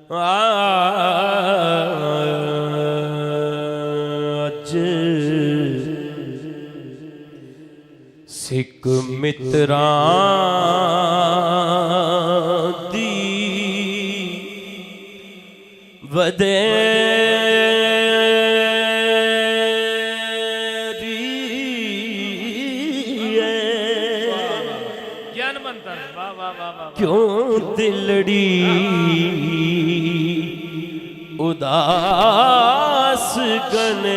آج سکھ متران دی ودیری جان منتر کیوں دلڑی اداس گنیری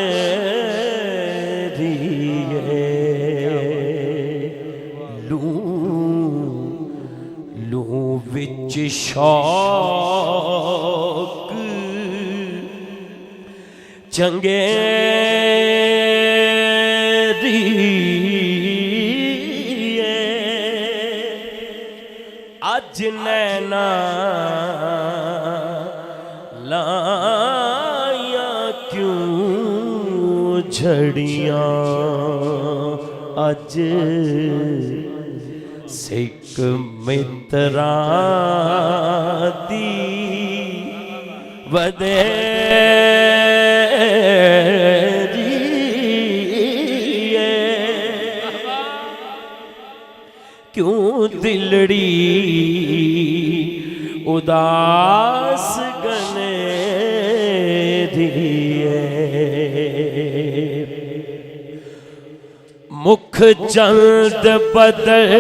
لوں وچ شوق چنگیری اج نینا لائیاں کیوں جھڑیاں اج سکھ متران دی ودیری کیوں دلڑی اداس گنیری مکھ چند بدل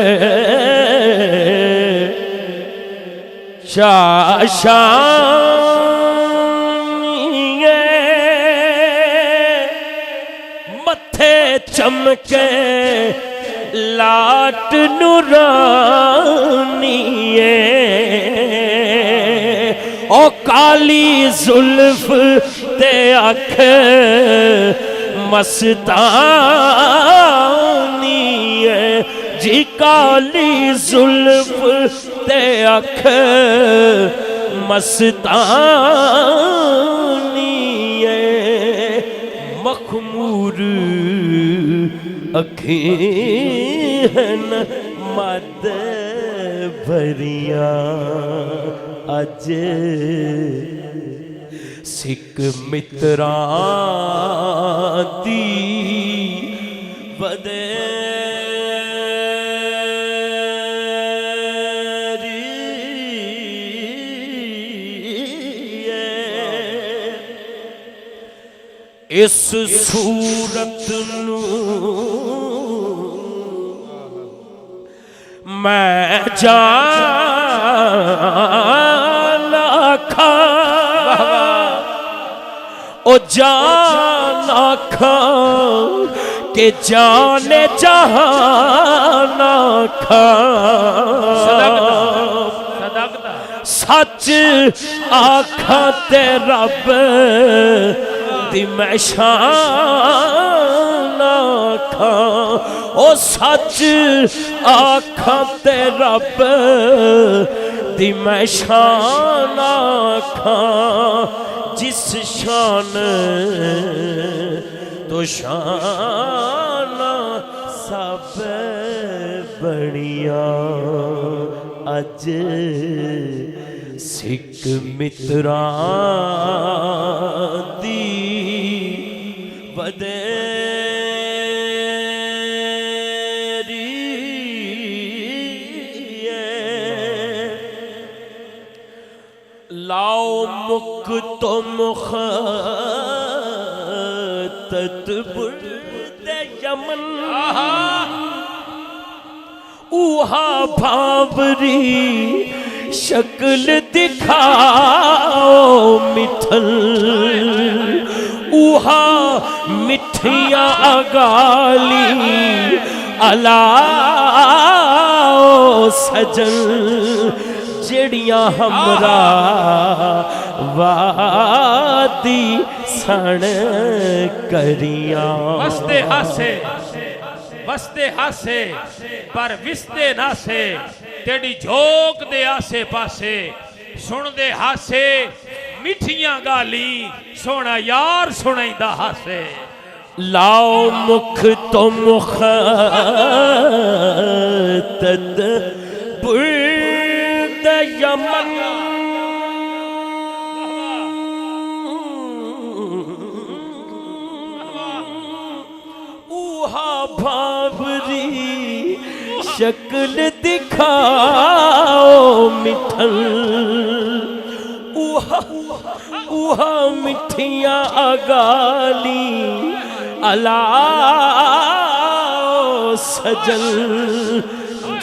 شاشانی متھے چمکے لاٹ نورانی او کالی زلف تے اکھ مستانی جی کالی زلف تے اکھ مستانی مخمور اکھیں مد بھریاں اج سکھ متران دی ودیری اس صورت نو میں جان آکھا او جان آکھا کہ جان جہان آکھا سچ آکھا تے رب دی میں شان آکھا او سچ آکھا تے رب دی میں شان آکھا جس شان تو شان سب بڑیاں اج سکھ متران دی ودیری لاؤ مک تو مخطط برد یمن اوہا بھاوری شکل دکھاؤ مٹھل اوہا مٹھیاں اگالی الاؤ سجن جڑیاں ہمراہ وادی سن کریاں وستے ہاسے پر وستے ناسے تیڑی جھوک دے آسے پاسے سن دے ہاسے میٹھیاں گالی سونا یار سنائی دا ہاسے لاؤ مکھ تو مخطط برد یمن شکل دکھاؤ مٹھل اوہا مٹھیاں اگالی الاؤ سجل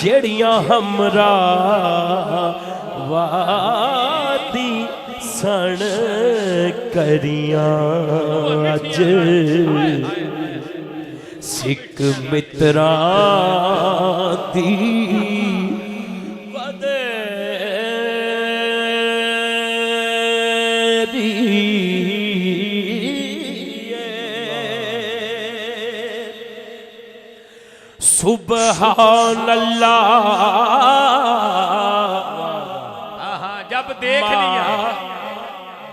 جڑیاں ہمراہ وادی سن کریاں اج سکھ متراں دی سبحان اللہ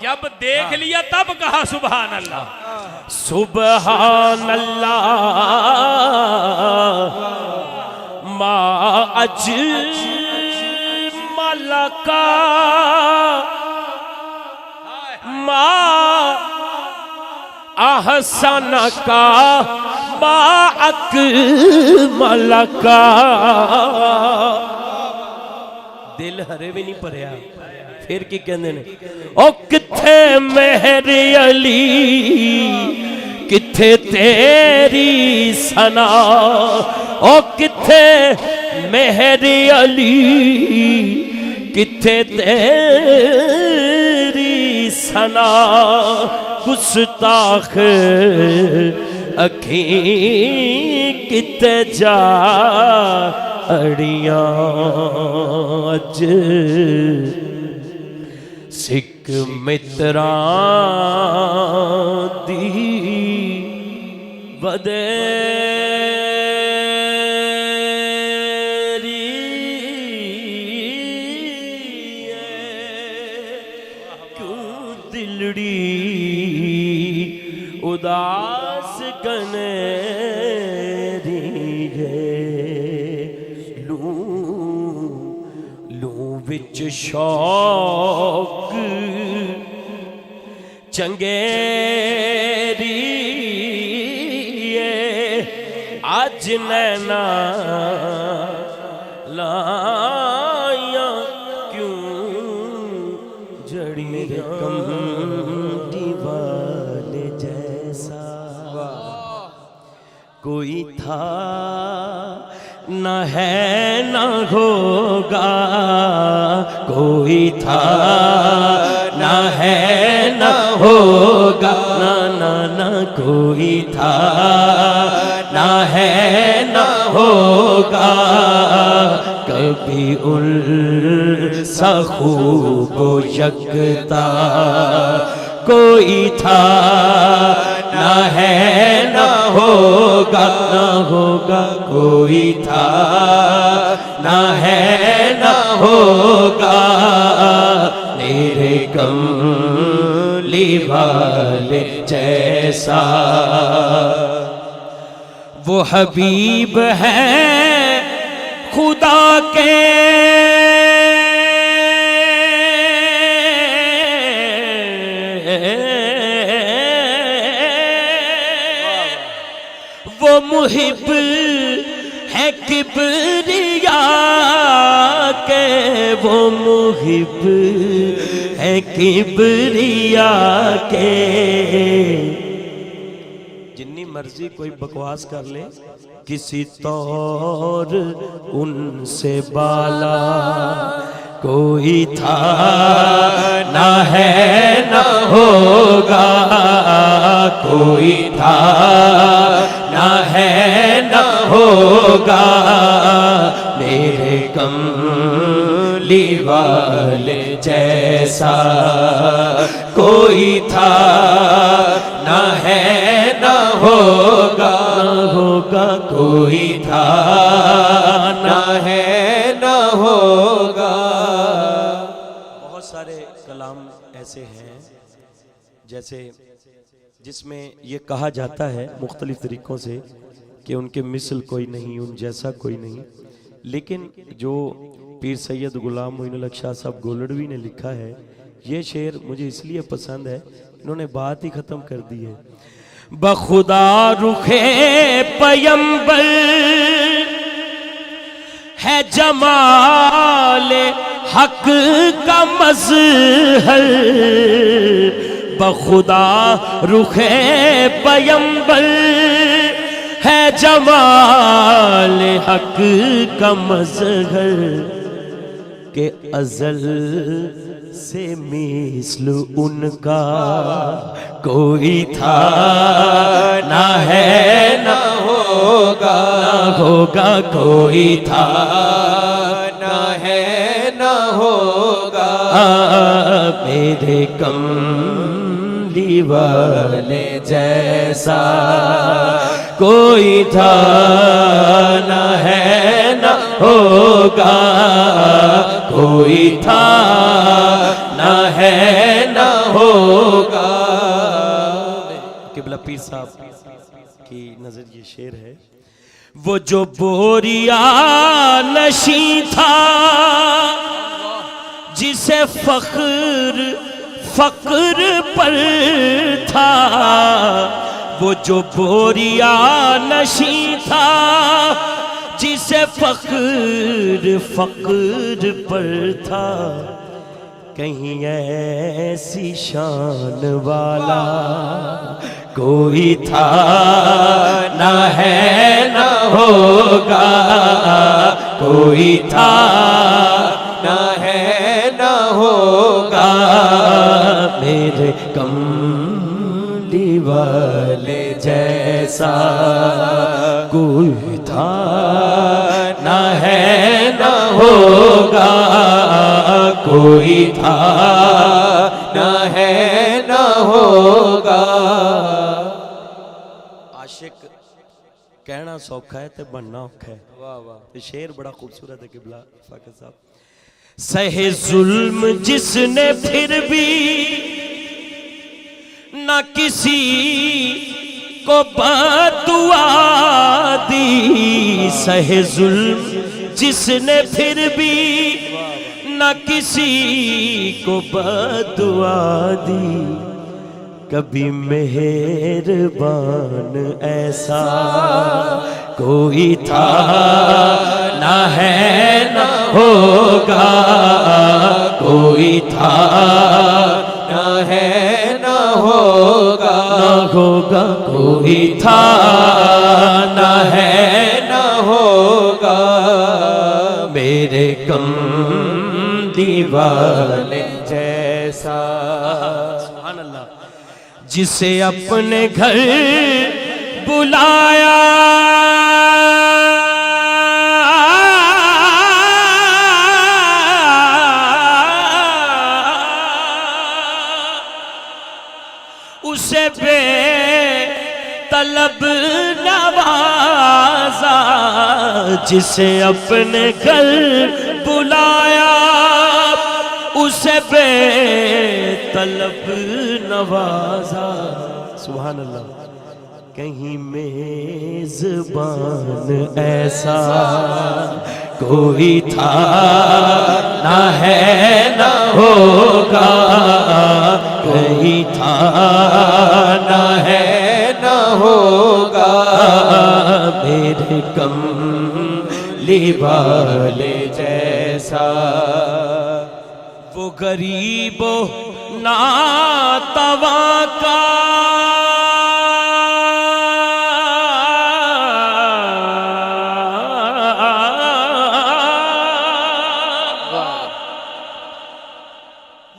جب دیکھ لیا تب کہا سبحان اللہ سبحان اللہ ما اجمل کا ما احسن کا ما اکمل کا دل ہرے بھی نہیں پڑیا پھر کی کہندے نے او کتھے مہر علی کتھے تیری ثنا او کتھے مہر علی کتھے تیری ثنا گستاخ اکھیں کتے جا اڑیاں اج سکھ متراں دی ودیری کیوں دلڑی اداس گنیری ہے لوں وچ شوق چنگیری آج نینا لائیاں کیوں جڑی میرے کمٹی والے جیسا کوئی تھا نہ ہے نہ ہوگا کوئی تھا نہ ہے نہ ہوگا نہ کوئی تھا نہ ہے نہ ہوگا کبھی سا خوب و یکتا کوئی تھا نہ ہے نہ ہوگا کوئی تھا نہ ہے نہ ہوگا میرے کملی والے جیسا وہ حبیب ہے خدا کے وہ محب ہے کبریا کے وہ محب ہے کبریا کے جنی مرضی کوئی بکواس کر لے کسی طور ان سے بالا کوئی تھا نہ ہے نہ ہوگا کوئی تھا نہ ہے نہ ہوگا میرے کملی والے جیسا کوئی تھا نہ ہے نہ ہوگا کوئی تھا نہ ہے نہ ہوگا بہت سارے کلام ایسے ہیں جیسے جس میں یہ کہا جاتا ہے مختلف طریقوں سے کہ ان کے مثل کوئی نہیں ان جیسا کوئی نہیں لیکن جو پیر سید غلام معین الحق شاہ صاحب گولڑوی نے لکھا ہے یہ شعر مجھے اس لیے پسند ہے انہوں نے بات ہی ختم کر دی ہے بخدا رخ پیمبر ہے جمال حق کا مظہر، بخدا رخ پیمبر ہے جمال حق کا مظہر، کہ ازل سے مثل ان کا کوئی تھا نہ ہے نہ ہوگا، نہ ہوگا کوئی تھا نہ ہے نہ ہوگا، میرے کملی والے جیسا کوئی تھا نہ ہے نہ ہوگا، کوئی تھا نہ ہے نہ ہوگا۔ قبلہ پیر صاحب کی نظر یہ شعر ہے، وہ جو بوریا نشیں تھا جسے فخر پر تھا، وہ جو بوریا نشیں تھا جسے فخر پر تھا، کہیں ایسی شان والا کوئی تھا نہ ہے نہ ہوگا، کوئی تھا نہ ہے نہ ہوگا، میرے کملی والے جیسا کوئی تھا نہ ہے نہ ہوگا، کوئی تھا نہ ہے نہ ہوگا۔ عاشق کہنا سوکھا ہے تے بننا اوکھا ہے۔ واہ واہ، شعر بڑا خوبصورت ہے قبلہ فاقد صاحب۔ سہے ظلم جس نے پھر بھی نہ کسی کو بددعا دی، سہے ظلم جس نے پھر بھی نہ کسی کو بددعا دی، کبھی مہربان ایسا کوئی تھا نہ ہے نہ ہوگا، کوئی تھا نہ ہے نہ ہوگا، نہ ہوگا، کوئی تھا نہ ہے نہ ہوگا، میرے کملی والے جیسا سبحان اللہ، جسے اپنے گھر بلایا اسے بے طلب نوازا، جسے اپنے گھر بلایا اسے بے طلب نوازا، سبحان اللہ، کہیں میزبان ایسا کوئی تھا نہ ہے نہ ہوگا، کہیں تھا نہ ہے نہ ہوگا، میرے کملی والے جیسا وہ غریب و ناتواں کا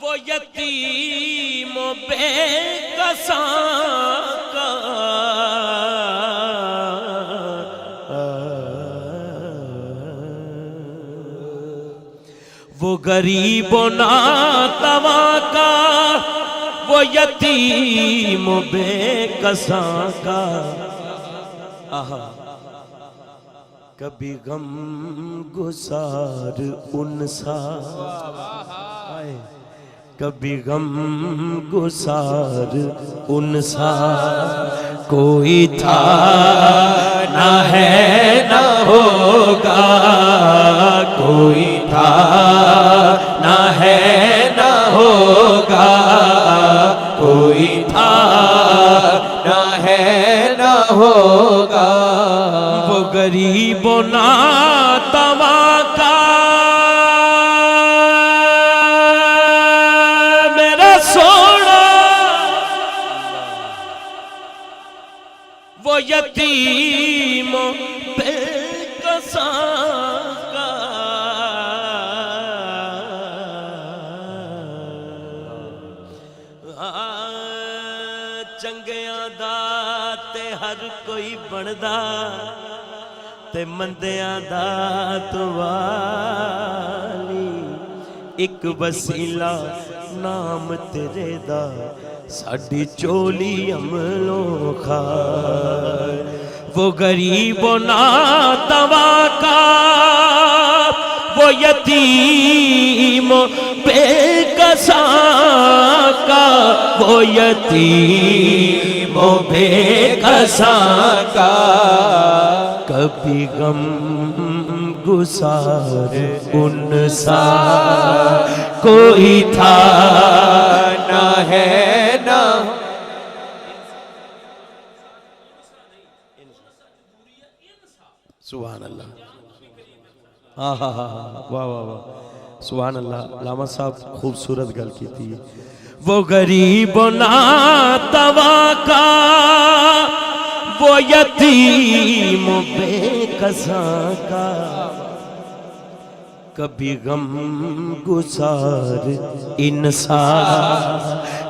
وہ یتیم و بے کساں کا وہ غریب و ناتواں کا، وہ یتیم و بے کساں کا، آہا کبھی غم گسار ان سا، کبھی غم گسار ان سا کوئی تھا نہ ہے نہ ہوگا، کوئی تھا نہ ہے نہ ہوگا، کوئی تھا نہ ہے نہ ہوگا، وہ غریب و ناتواں یتیموں بے کساں کا چنگیاں دا تے ہر کوئی بندا تے مندیاں دا تو والی ایک وسیلہ نام تیرے دا ساڈی چولی عملوں خار وہ غریب و ناتواں کا وہ یتیم و بے کساں کا وہ یتیم و بے کساں کا کبھی غم گسار ان سا کوئی تھا نہ ہے نہ سبحان اللہ ہاں ہاں ہاں واہ واہ واہ سبحان اللہ علامہ صاحب خوبصورت گل کی تھی وہ غریب و ناتواں کا وہ یتیم و بے کساں کا کبھی غم گسار انسان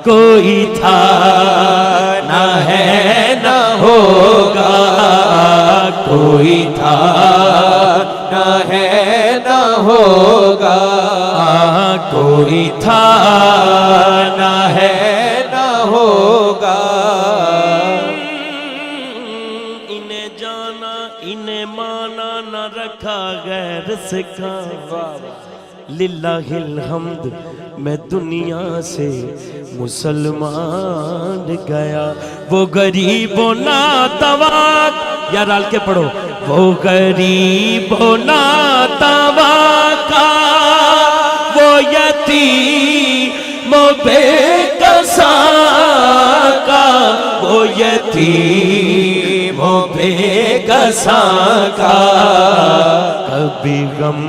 کوئی تھا نہ ہے نہ ہوگا کوئی تھا نہ ہے نہ ہوگا کوئی تھا نہ ہے نہ ہوگا انہیں جانا انہیں مانا نہ رکھا غیر سے کام للہ الحمد میں دنیا سے مسلمان گیا وہ غریب و ناتواں یار ڈال کے پڑھو وہ غریب و ناتواں کا وہ یتیم و بے کساں کا وہ یتیم و بے کساں کا کبھی غم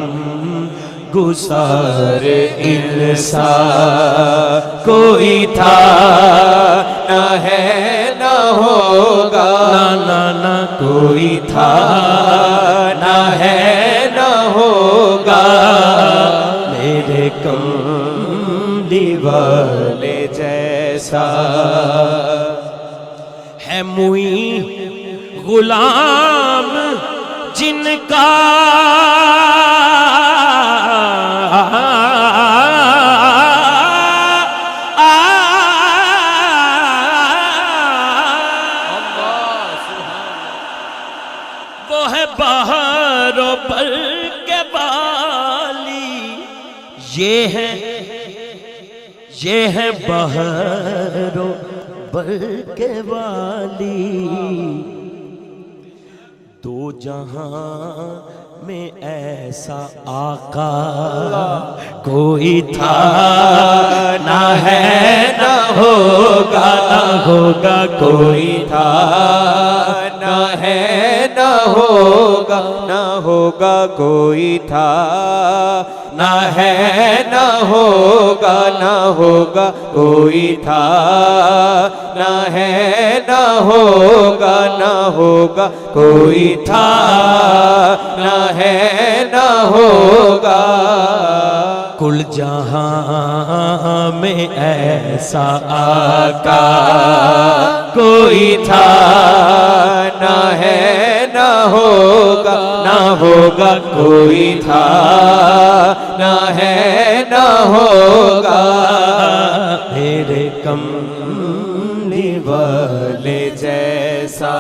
گسار انسان کوئی تھا نہ ہے نہ ہوگا نہ نہ کوئی تھا نہ ہے نہ ہوگا میرے کملی والے جیسا ہے موئی غلام جن کا وہ ہے بہار و بر کے والی یہ ہے بہار و بر کے والی دو جہاں میں ایسا آقا کوئی تھا نہ ہے نہ ہوگا کوئی تھا نہ ہے نہ ہوگا نہ ہوگا کوئی تھا نہ ہے نہ ہوگا نہ ہوگا کوئی تھا نہ ہے نہ ہوگا نہ ہوگا کوئی تھا نہ ہے نہ ہوگا کل جہاں میں ایسا آقا کوئی تھا نہ ہے نہ ہوگا نہ ہوگا کوئی تھا نہ ہے نہ ہوگا میرے کملی والے جیسا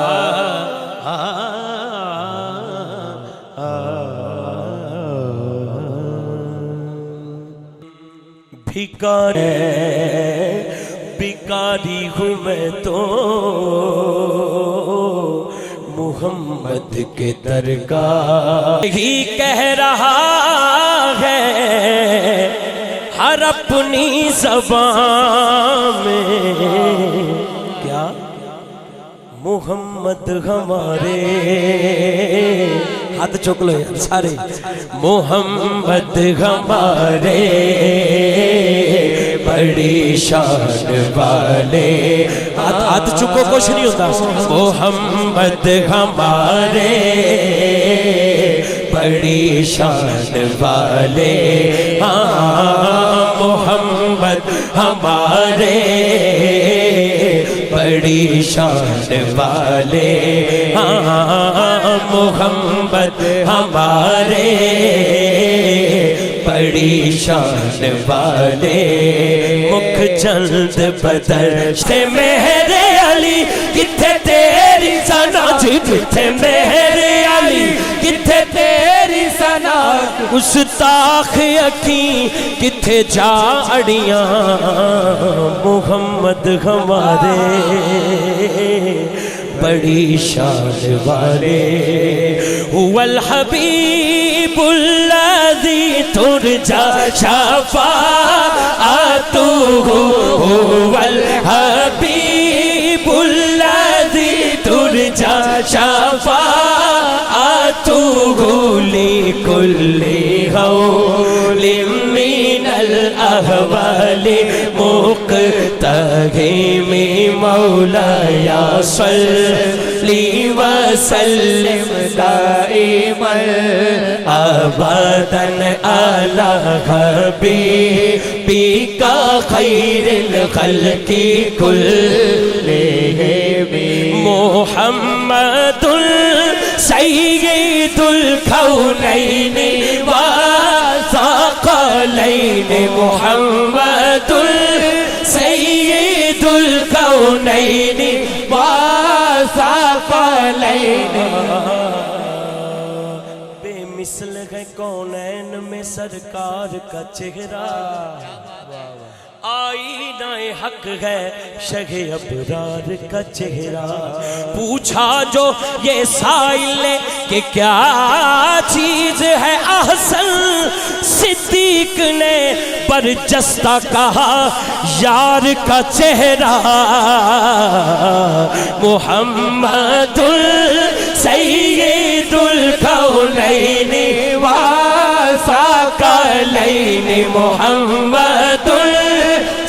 بھکاری ہوں میں تو محمد کے درگاہ ہی کہہ رہا ہے ہر اپنی زبان میں کیا محمد ہمارے ہاتھ چک لو یار سارے محمد ہمارے بڑی شان والے ہاتھ چکو کچھ نہیں ہوتا محمد ہمارے بڑی شان والے محمد ہمارے بڑی شان والے محمد ہمارے بڑی شان والے مکھ چند بدر سے مہر علی کتھے تیری ثنا جتھے مہر علی کتھے تیری ثنا گستاخ اکھیں کتھے جا اڑیاں محمد ہمارے بڑی شان والے هو الحبیب الذی ترجا شفاعتہ هو الحبیب الذی ترجا شفاعتہ لکل حول من الاحوال مقتحم مولاي صلی وسلم دائما ابدا على حبیبک خیر الخلق كلهم محمد سید الکونین والثقلین محمد سید الکونین والثقلین بے مثل ہے کونین میں سرکار کا چہرہ آئینہ حق ہے شہ ابرار کا چہرہ پوچھا جو یہ سائل نے کہ کیا چیز ہے احسن صدیق نے برجستہ کہا یار کا چہرہ محمد سید الکونین والثقلین محمد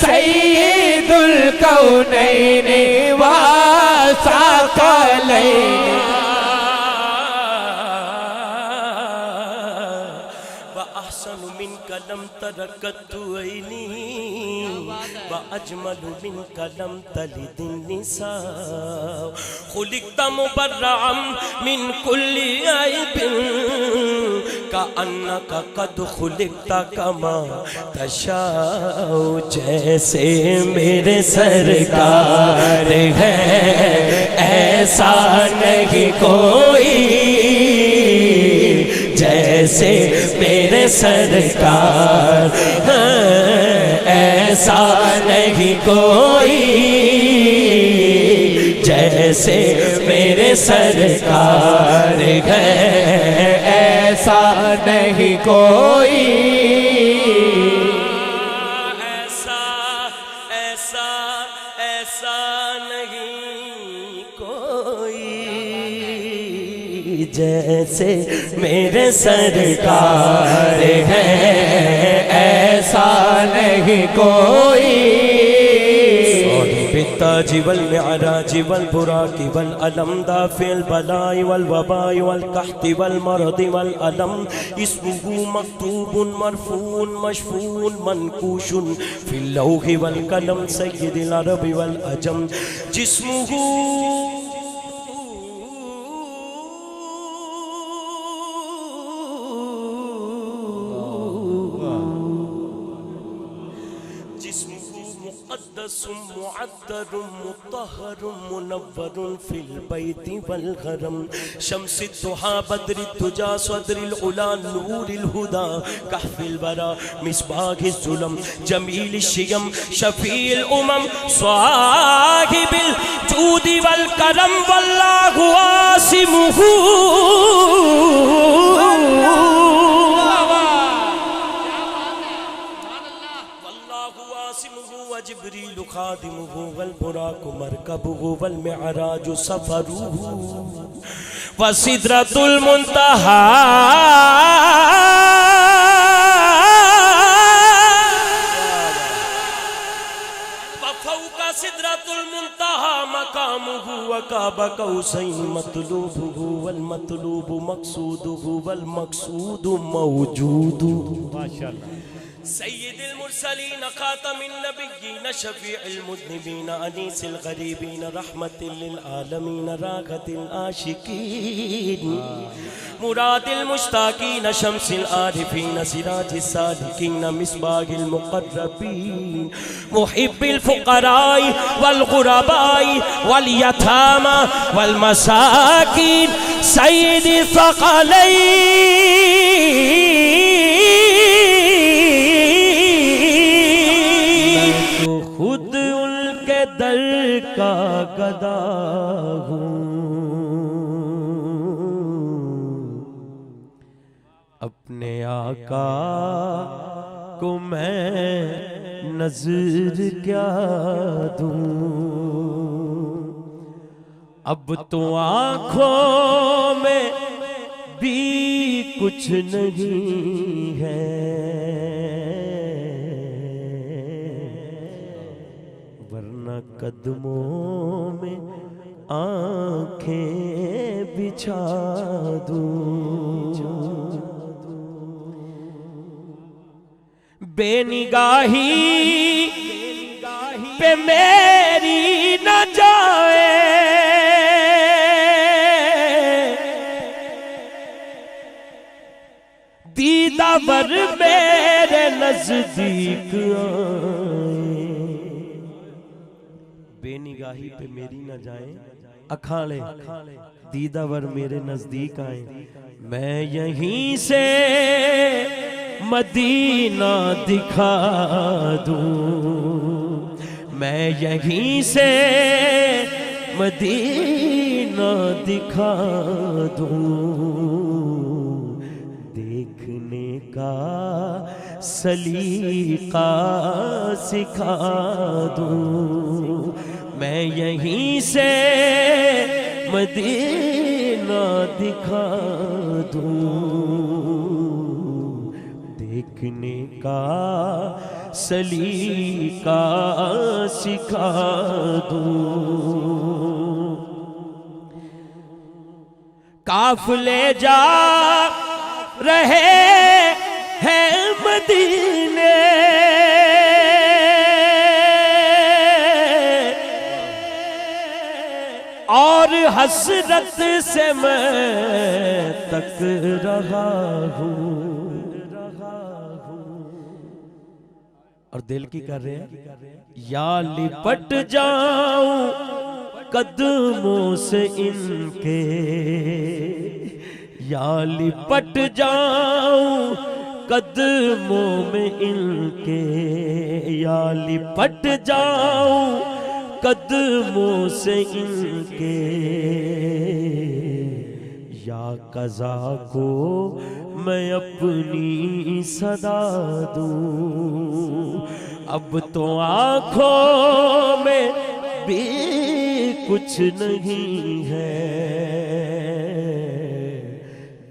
سید الکونین والثقلین وأحسن منك لم تركت عيني وأجمل منك لم تلد النساء خلقت مبرعا من كل عيب كأنك قد خلقت كما تشاء جیسے میرے سرکار ہے ایسا نہیں کوئی جیسے میرے سرکار ایسا نہیں کوئی جیسے میرے سرکار ہے ایسا نہیں کوئی ایسا ایسا ایسا نہیں کوئی جیسے میرے سرکار ہے ایسا نہیں کوئی بالتاج والمعراج والبراق والألم دافع البلاء والوباء والقحط والمرض والألم اسمه مكتوب مرفوع مشفوع منقوش في اللوح والقلم سيد العرب والعجم جسمه مقدس معطر مطهر منور في البيت والغرم شمس الضحى بدر الدجى صدر العلا نور الهدى كهف الورى مصباح الظلم جميل الشيم شفيع الأمم صاحب الجود والكرم والله عاصمه خادمه والبراق مركبه والمعراج سفره وسدرة المنتهى وفوق سدرة المنتهى مقامه وقاب قوسين مطلوبه والمطلوب مقصوده والمقصود موجود سيد المرسلين خاتم النبيين شفيع المذنبين أنيس الغريبين رحمة للعالمين راغة العاشقين مراد المشتاقين شمس العارفين سراج الصادقين مصباح المقربين محب الفقراء والغرباء واليتامى والمساكين سيد الثقلين خود ان کے در کا گدا ہوں اپنے آقا کو میں نظر کیا دوں اب تو آنکھوں میں بھی کچھ نہیں ہے قدموں میں آنکھیں بچھا دوں بے نگاہی پہ میری نہ جائے دیدہ ور میرے نزدیک آئے بے نگاہی پہ میری نہ جائیں اکھاڑے دیدہ ور میرے نزدیک آئیں میں یہیں سے مدینہ دکھا دوں میں یہیں سے مدینہ دکھا دوں دیکھنے کا سلیقہ سکھا دوں میں یہیں سے مدینہ دکھا دوں دیکھنے کا سلیقہ سکھا دوں قافلے جا رہے ہیں مدینے اور حسرت سے میں تک رہا ہوں اور دل کی کر رہے ہیں یا لپٹ جاؤں قدموں سے ان کے یا لپٹ جاؤں قدموں میں ان کے یا لپٹ جاؤں قدموں سے ان کے یا قضا کو میں اپنی صدا دوں اب تو آنکھوں میں بھی کچھ نہیں ہے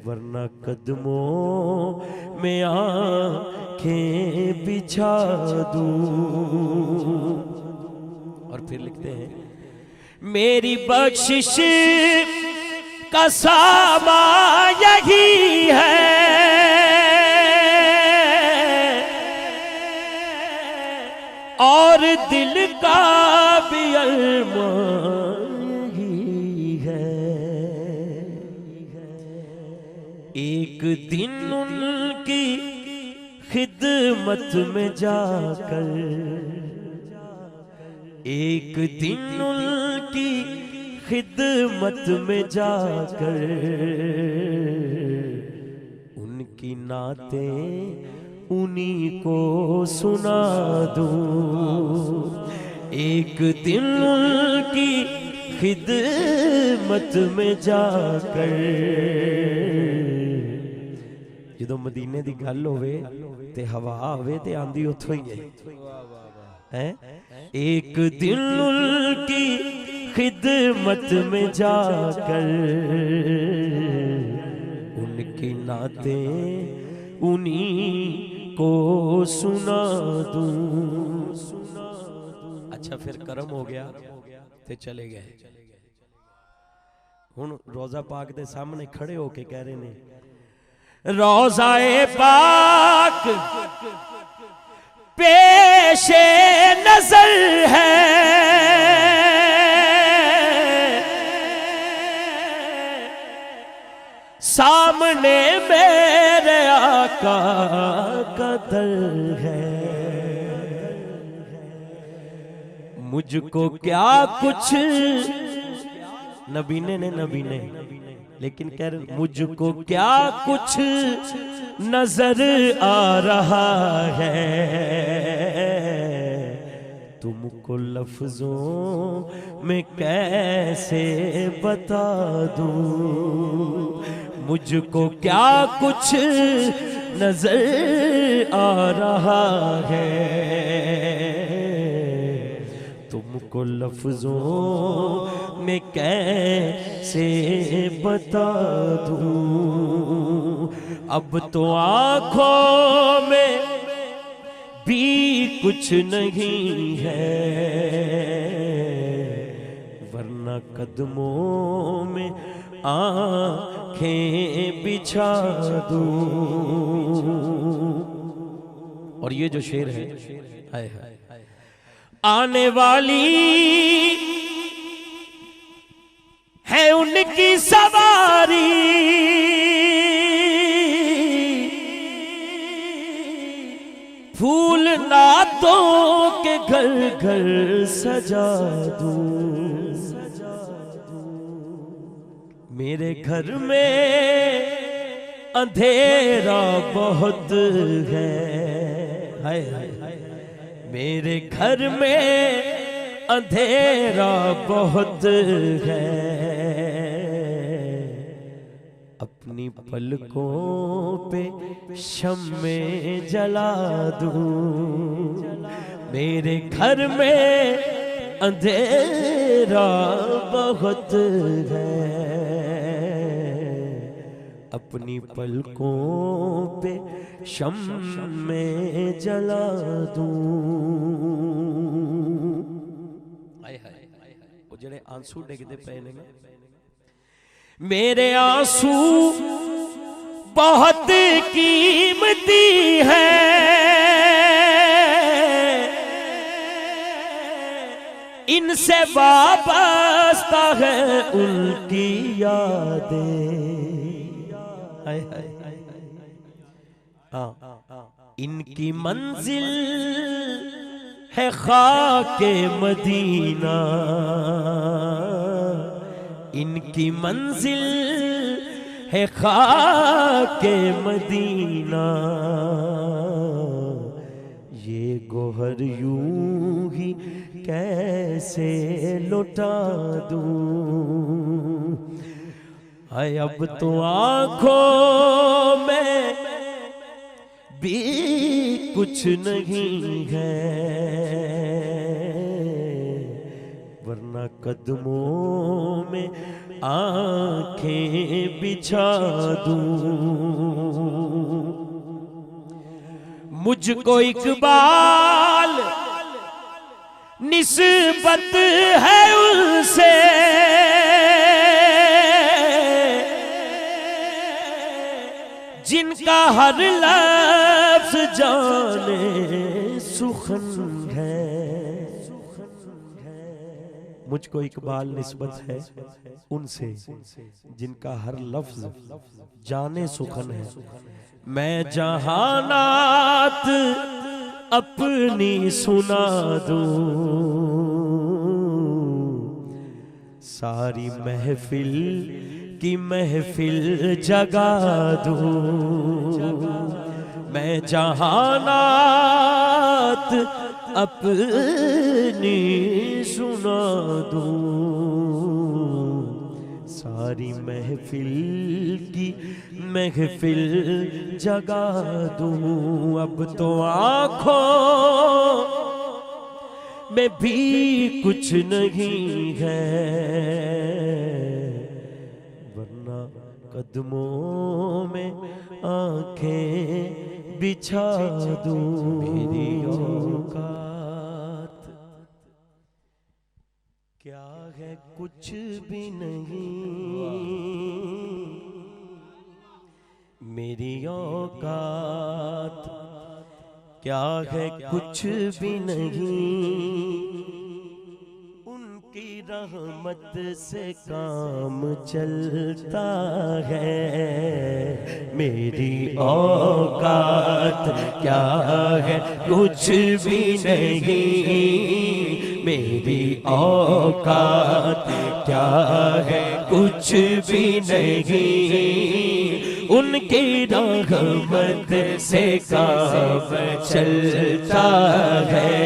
ورنہ قدموں میں آنکھیں بچھا دوں اور پھر لکھتے ہیں میری بخشش کا سامان یہی ہے اور دل کا بھی ارمان یہی ہے ایک دن ان کی خدمت میں جا کر ایک دن ان کی خدمت میں جا کر ان کی نعتیں انہی کو سنا دوں ایک دن ان کی خدمت میں جا کر جدو مدینے دی گل ہوئے تے ہوا ہوئے تے آندھی اتھو ہی ہے ایک دن ان کی خدمت میں جا کر ان کی نعتیں انہی کو سنا دوں. اچھا پھر کرم ہو گیا تے چلے گئے. ہن روضہ پاک دے سامنے کھڑے ہو کے کہہ رہے نے روضہ پاک پیش نظر ہے سامنے میرے آقا کا در ہے. مجھ کو کیا کچھ نبینے نے لیکن کہہ رہے مجھ کو کیا کچھ نظر آ رہا ہے تم کو لفظوں میں کیسے بتا دوں. مجھ کو کیا کچھ نظر آ رہا ہے تم کو لفظوں میں کیسے بتا دوں. اب تو آنکھوں میں بھی کچھ نہیں ہے ورنہ قدموں میں آنکھیں بچھا دوں. اور یہ جو شعر ہے ہائے ہائے آنے والی ہے ان کی سواری پھول نعتوں کے گھر گھر سجا دوں. میرے گھر میں اندھیرا بہت ہے ہائے ہائے میرے گھر میں اندھیرا بہت ہے اپنی پلکوں پہ شمع جلا دوں. میرے گھر میں اندھیرا بہت ہے اپنی پلکوں پہ شمع جلا دوں. وہ جڑے آنسو ڈگدے پے نے میرے آنسو بہت قیمتی ہے ان سے وابستہ ہے ان کی یادیں. ان کی منزل ہے خاک مدینہ ان کی منزل ہے خاک مدینہ یہ گوہر یوں ہی کیسے لٹا دوں. اے اب تو آنکھوں میں بھی کچھ نہیں ہے ورنہ قدموں میں آنکھیں بچھا دوں. مجھ کو اقبال نسبت ہے ان سے جن کا ہر لفظ جانے سخن ہے. مجھ کو اقبال نسبت ہے ان سے جن کا ہر لفظ جانے سخن ہے. میں جہانات اپنی سنا دوں ساری محفل کی محفل جگا دوں. میں جہانات اپنی سنا دوں ساری محفل کی محفل جگا دوں. اب تو آنکھوں میں بھی کچھ نہیں ہے، ورنہ قدموں میں آنکھیں بچھا دوں۔ میری اوقات کیا ہے کچھ بھی نہیں، میری اوقات کیا ہے کچھ بھی نہیں، ان کی رحمت سے کام چلتا ہے۔ میری اوقات کیا ہے کچھ بھی نہیں، میری اوقات کیا ہے کچھ بھی نہیں، ان کی رحمت سے کام چلتا ہے۔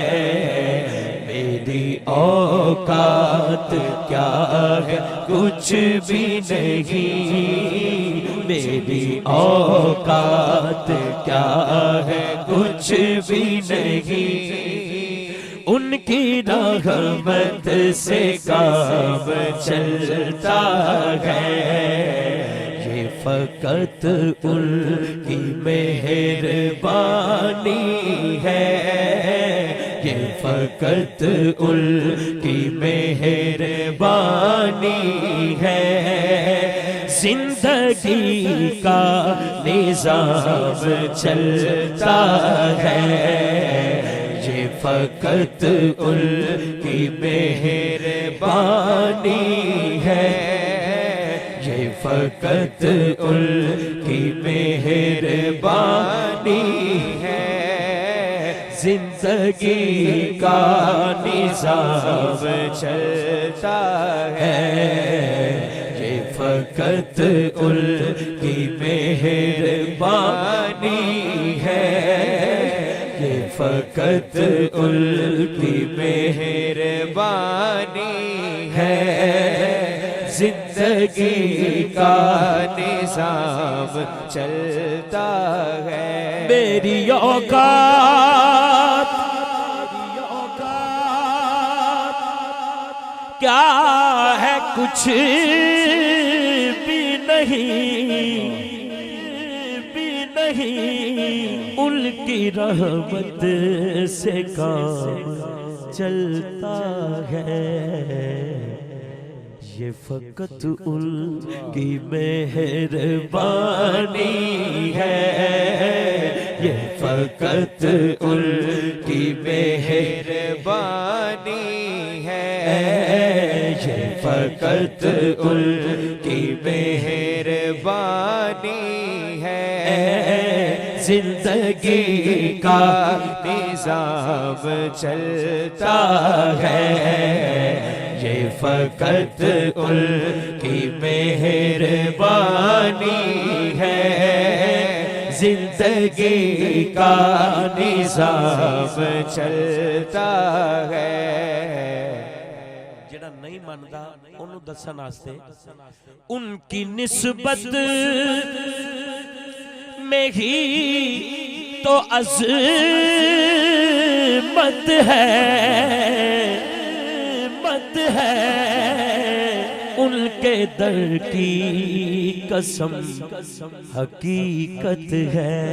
میری اوقات کیا ہے کچھ بھی نہیں، میری اوقات کیا ہے کچھ بھی نہیں، ان کی رحمت سے کام چلتا ہے۔ یہ فقط ان کی مہربانی ہے، یہ فقط ان کی مہربانی ہے، زندگی کا نظام چلتا ہے۔ یہ فقط ان کی مہربانی ہے، یہ فقط ان کی مہربانی ہے، زندگی کا نظام چلتا ہے۔ یہ فقط ان کی مہربانی ہے، یہ فقط ان کی مہربانی ہے، زندگی کا نظام چلتا ہے۔ میری اوقات کیا ہے کچھ بھی نہیں، ان کی رحمت سے کام چلتا ہے۔ یہ فقط ان کی مہربانی ہے، یہ فقط ان کی مہربانی ہے، یہ فقط ان کی مہربانی ہے، زندگی کا نظام چلتا ہے۔ یہ فقط ان کی مہربانی ہے، زندگی کا نظام چلتا ہے۔ جڑا نہیں ماندا انہوں دسن واسطے ان کی نسبت میں ہی تو عظمت ہے، ان کے در کی قسم حقیقت ہے،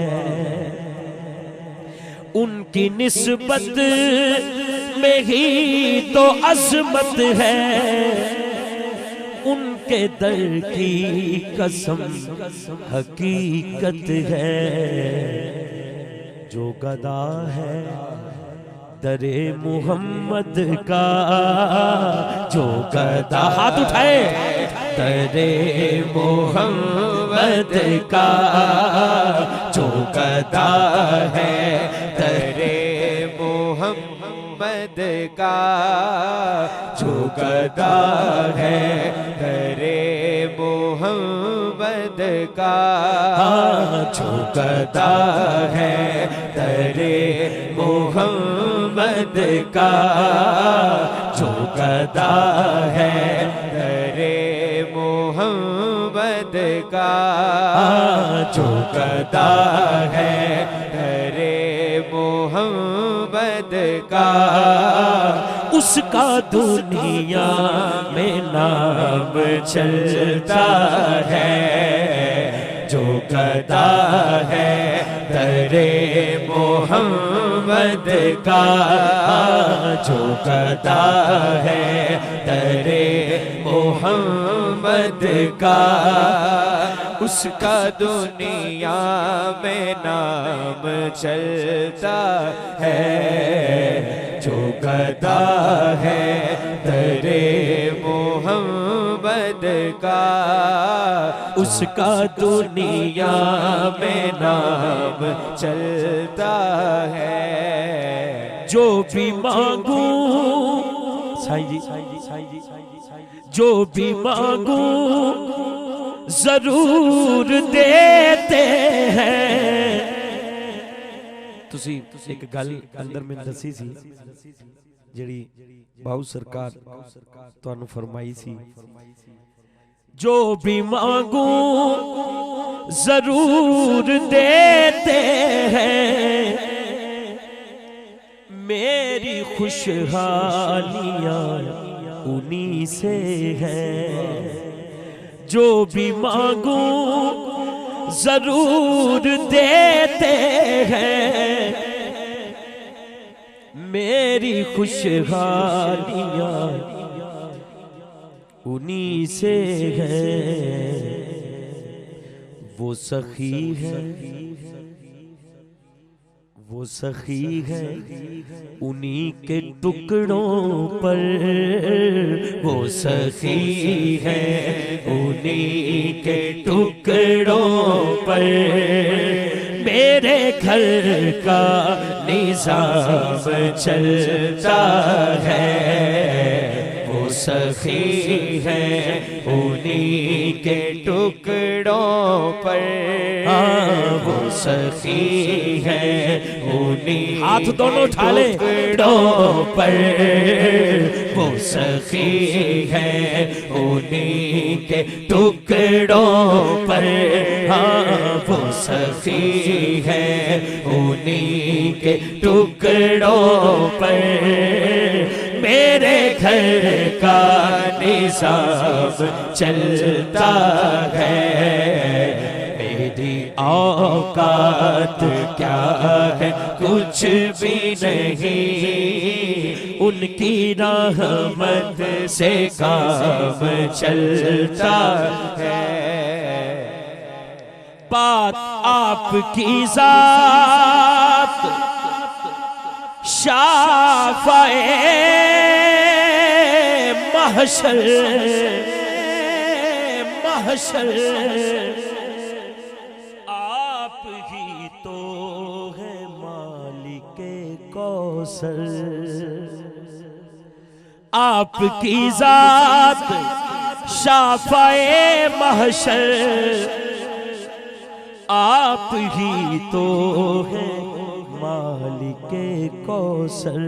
ان کی نسبت میں ہی تو عظمت ہے، ان کے در کی قسم حقیقت ہے۔ جو گدا ہے در محمد کا، جو گدا ہاتھ اٹھائے در محمد کا، جو گدا ہے در محمد کا، جو گدا ہے در محمد کا، جو گدا ہے در محمد کا، جو گدا ہے در محمد کا، جو گدا ہے در محمد کا، اس کا دنیا میں نام چلتا ہے، جو گدا ہے در محمد کا، جو گدا ہے در محمد کا، اس کا دنیا میں نام چلتا ہے، جو گدا ہے در محمد کا، اس کا دنیا میں نام چلتا ہے۔ جو بھی مانگوں جو بھی مانگوں ضرور دیتے ہیں۔ تسی ایک گل اندر میں دسی سی جڑی باؤ سرکار تانوں فرمائی سی، جو بھی مانگوں ضرور دیتے ہیں، میری خوشحالیاں انہی سے ہیں، جو بھی مانگوں ضرور دیتے ہیں، میری خوشحالیاں انہی سے ہے۔ وہ سخی ہے وہ سخی ہے انہی کے ٹکڑوں پر، وہ سخی ہے انہی کے ٹکڑوں پر، میرے گھر کا نظام چلتا ہے، وہ سخی ہے انہی کے ٹکڑوں پر، وہ سخی ہے انہی ہاتھ دونوں اٹھا لے ٹکڑوں پر، وہ سخی ہے انہی کے ٹکڑوں پر، وہ سخی ہے انہی کے ٹکڑوں پر، میرے گھر کا نظام چلتا ہے، میری اوقات کیا ہے کچھ بھی نہیں، ان کی رحمت سے کام چلتا ہے، بات آپ کی ذات شافعِ محشر آپ ہی تو ہے مالک کوثر، آپ کی ذات شافعِ محشر، آپ ہی تو ہے مالک کوثر،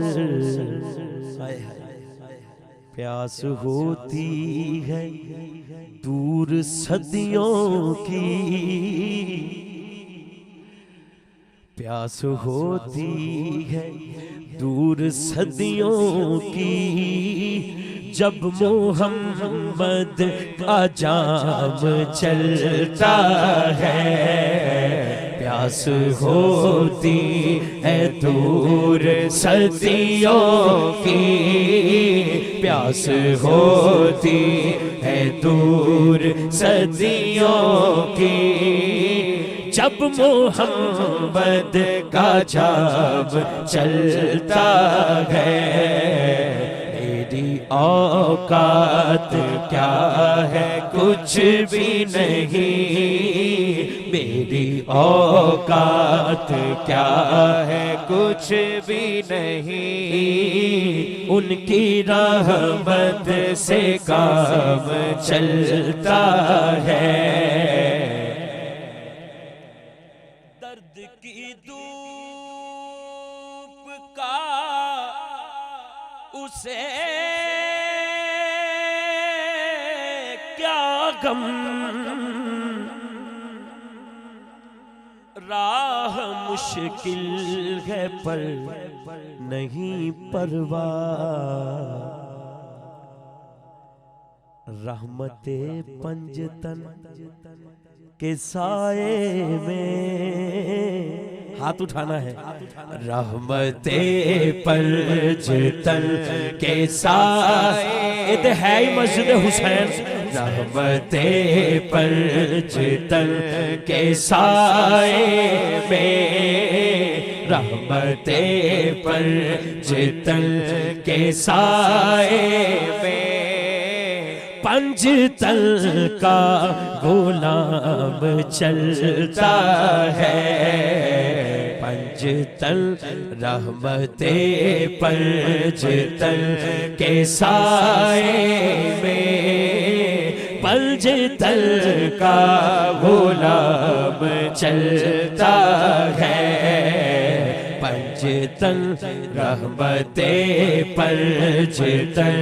پیاس ہوتی ہے دور صدیوں کی، پیاس ہوتی ہے دور صدیوں کی، جب محمد کا جام چلتا ہے، پیاس ہوتی ہے دور صدیوں کی، پیاس ہوتی ہے دور صدیوں کی، جب محمد کا جام چلتا ہے، میری اوقات کیا ہے کچھ بھی نہیں، میری اوقات کیا ہے کچھ بھی نہیں، ان کی رحمت سے کام چلتا ہے، درد کی دھوپ کا اسے کیا غم، راہ مشکل ہے پر نہیں پرواہ، رحمت پنجتن کے سائے میں، ہاتھ اٹھانا ہے، رحمت پنجتن کے سائے، یہ ہے ہی مسجد حسین، رحمت پنجتن کے سائے میں، رحمت پنجتن کے سائے میں، پنجتن کا غلام چلتا ہے، پنجتن رحمت پنجتن کے سائے میں، پنجتن کا غلام چلتا ہے، پنجتن رحمت پنجتن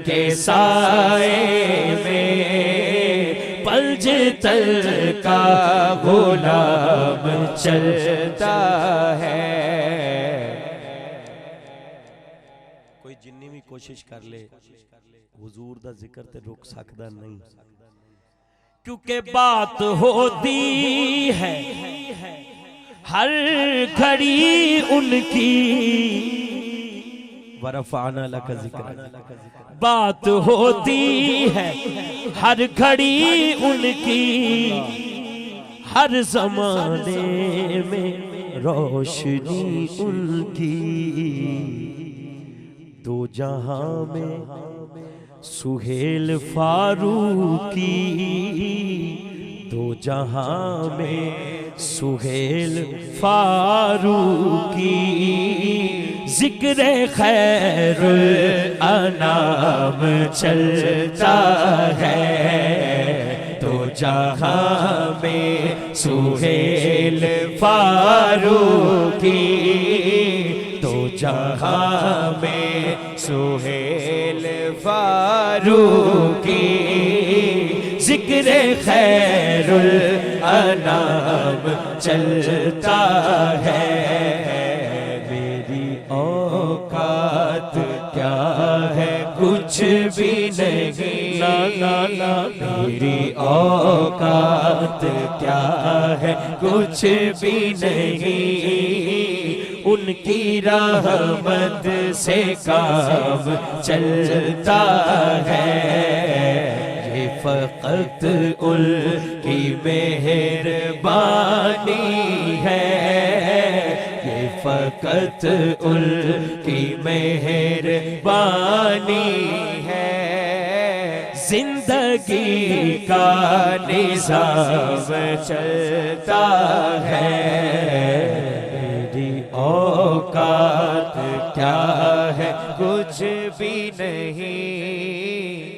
کے سائے میں، پنجتن کا غلام چلتا ہے۔ کوئی جنی بھی کوشش کر لے حضور دا ذکر تے رک سکدا نہیں، کیونکہ بات ہوتی ہے ہر گھڑی ان کی، وَرَفَعْنَا لَكَ ذِكْرَكَ، بات ہوتی ہے ہر گھڑی ان کی، ہر زمانے میں روشنی ان کی، دو جہاں میں سہیل فاروقی، دو جہاں میں سہیل فاروقی، ذکر خیر الانام چلتا ہے، دو جہاں میں سہیل فاروقی، دو جہاں میں سہیل فاروقی، ذکر خیر الانام چلتا ہے، میری اوقات کیا ہے کچھ بھی نہیں، میری اوقات کیا ہے کچھ بھی نہیں، ان کی رحمت سے کام چلتا ہے، فقط ان کی مہربانی ہے، یہ فقط ان کی مہربانی ہے، زندگی کا نظام چلتا ہے، میری اوقات کیا ہے کچھ بھی نہیں،